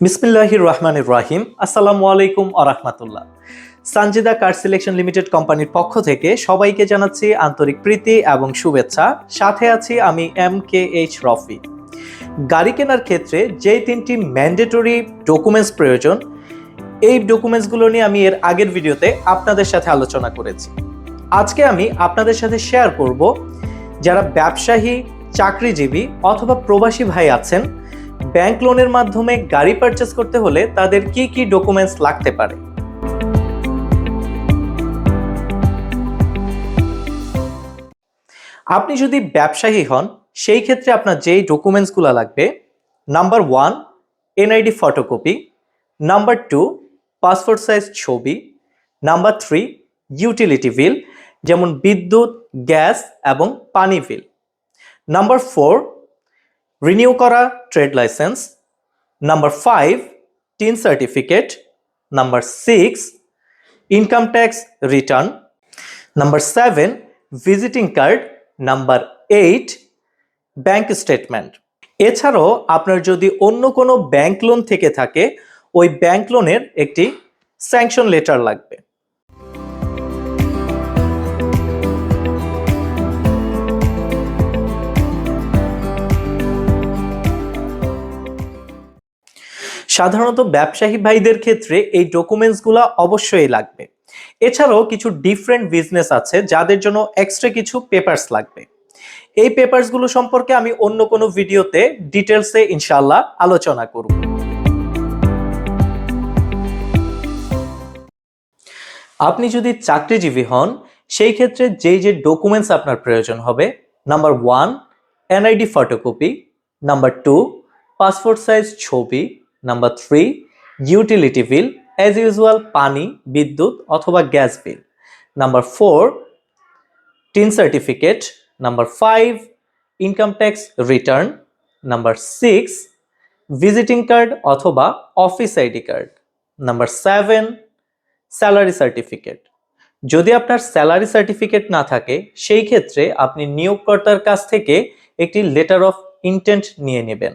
বিসমিল্লাহির রহমানির রহিম। আসসালামু আলাইকুম ওয়া রাহমাতুল্লাহ। সানজিদা কার সিলেকশন লিমিটেড কোম্পানির পক্ষ থেকে সবাইকে জানাচ্ছি আন্তরিক প্রীতি এবং শুভেচ্ছা। সাথে আছি আমি MKH রফি। গাড়ি কেনার ক্ষেত্রে যে তিনটি ম্যান্ডেটরি ডকুমেন্টস প্রয়োজন, এই ডকুমেন্টসগুলো নিয়ে আমি এর আগের ভিডিওতে আপনাদের সাথে আলোচনা করেছি। আজকে আমি আপনাদের সাথে শেয়ার করব যারা ব্যবসায়ী, চাকরিজীবী অথবা প্রবাসী ভাই আছেন, ব্যাংক লোনের মাধ্যমে গাড়ি পারচেজ করতে হলে তাদের কি কি ডকুমেন্টস লাগতে পারে। আপনি যদি ব্যবসায়ী হন, সেই ক্ষেত্রে আপনার যেই ডকুমেন্টসগুলো লাগবে, number 1 NID photocopy, number 2 passport size ছবি, নাম্বার 3 ইউটিলিটি বিল যেমন বিদ্যুৎ, গ্যাস এবং পানি বিল, নাম্বার 4 রিনিউ করা trade licence, number 5 tin certificate, number 6 income tax return, number 7 visiting card, number 8 bank statement. এছাড়াও আপনার যদি অন্য কোনো ব্যাংক লোন থেকে থাকে, ওই ব্যাংক লোনের একটি স্যাংশন লেটার লাগবে। সাধারণত ব্যবসায়ী ভাইদের ক্ষেত্রে এই ডকুমেন্টসগুলো অবশ্যই লাগবে। এছাড়াও কিছু ডিফারেন্ট বিজনেস আছে যাদের জন্য এক্সট্রা কিছু পেপারস লাগবে। এই পেপারসগুলো সম্পর্কে আমি অন্য কোনো ভিডিওতে ডিটেলসে ইনশাআল্লাহ আলোচনা করব। আপনি যদি চাকরিজীবী হন, সেই ক্ষেত্রে যে ডকুমেন্টস আপনার প্রয়োজন হবে, number 1 NID photocopy, number 2 passport size ছবি, number 3 utility bill as usual পানি, বিদ্যুৎ অথবা gas bill, number 4 TIN certificate, number 5 income tax return, number 6 visiting card অথবা office ID card, number 7 salary certificate. যদি আপনার স্যালারি সার্টিফিকেট না থাকে, সেই ক্ষেত্রে আপনি নিয়োগকর্তার কাছ থেকে একটি লেটার অফ ইন্টেন্ট নিয়ে নেবেন।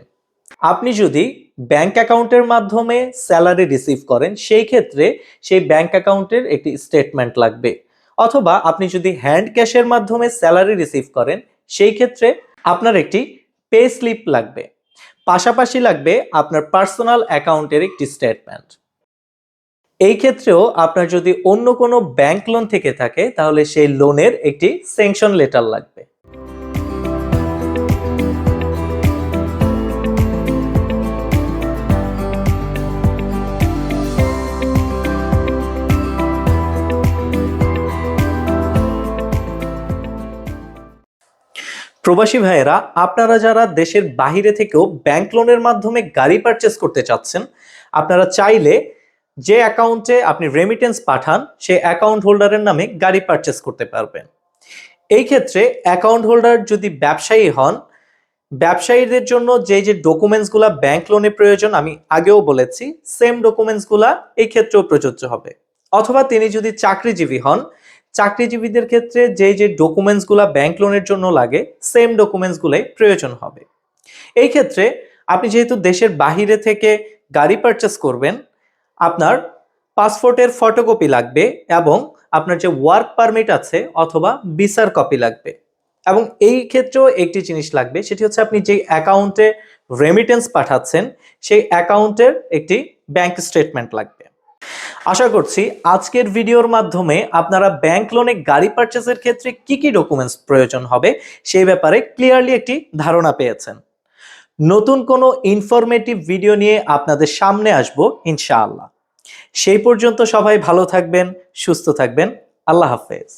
আপনি যদি ব্যাংক অ্যাকাউন্টের মাধ্যমে স্যালারি রিসিভ করেন, সেই ক্ষেত্রে সেই ব্যাংক অ্যাকাউন্টের একটি স্টেটমেন্ট লাগবে। অথবা আপনি যদি হ্যান্ড ক্যাশের মাধ্যমে স্যালারি রিসিভ করেন, সেই ক্ষেত্রে আপনার একটি পে স্লিপ লাগবে। পাশাপাশি লাগবে আপনার পার্সোনাল অ্যাকাউন্টের একটি স্টেটমেন্ট। এই ক্ষেত্রেও আপনার যদি অন্য কোনো ব্যাংক লোন থেকে থাকে, তাহলে সেই লোনের একটি স্যাংশন লেটার লাগবে। প্রবাসী ভাইয়েরা, আপনারা যারা দেশের বাহিরে থেকেও ব্যাংক লোনের মাধ্যমে গাড়ি পারচেজ করতে চাচ্ছেন, আপনারা চাইলে যে অ্যাকাউন্টে আপনি রেমিটেন্স পাঠান, সেই অ্যাকাউন্ট হোল্ডারের নামে গাড়ি পারচেজ করতে পারবেন। এই ক্ষেত্রে অ্যাকাউন্ট হোল্ডার যদি ব্যবসায়ী হন, ব্যবসায়ীদের জন্য যে ডকুমেন্টসগুলো ব্যাংক লোনে প্রয়োজন আমি আগেও বলেছি, সেম ডকুমেন্টসগুলো এই ক্ষেত্রেও প্রযোজ্য হবে। অথবা তিনি যদি চাকরিজীবী হন, চাকরিজীবীদের ক্ষেত্রে যে ডকুমেন্টসগুলো ব্যাংক লোনের জন্য লাগে, সেম ডকুমেন্টসগুলোই প্রয়োজন হবে। এই ক্ষেত্রে আপনি যেহেতু দেশের বাহিরে থেকে গাড়ি পারচেজ করবেন, আপনার পাসপোর্টের ফটোকপি লাগবে এবং আপনার যে ওয়ার্ক পারমিট আছে অথবা ভিসার কপি লাগবে। এবং এই ক্ষেত্রেও একটি জিনিস লাগবে, সেটি হচ্ছে আপনি যে অ্যাকাউন্টে রেমিটেন্স পাঠাচ্ছেন, সেই অ্যাকাউন্টের একটি ব্যাংক স্টেটমেন্ট লাগবে। আশা করছি আজকের ভিডিওর মাধ্যমে আপনারা ব্যাংক লোনে গাড়ি পারচেজের ক্ষেত্রে কি কি ডকুমেন্টস প্রয়োজন হবে সেই ব্যাপারে ক্লিয়ারলি একটি ধারণা পেয়েছেন। নতুন কোনো ইনফরমেটিভ ভিডিও নিয়ে আপনাদের সামনে আসব ইনশাআল্লাহ। সেই পর্যন্ত সবাই ভালো থাকবেন, সুস্থ থাকবেন। আল্লাহ হাফেজ।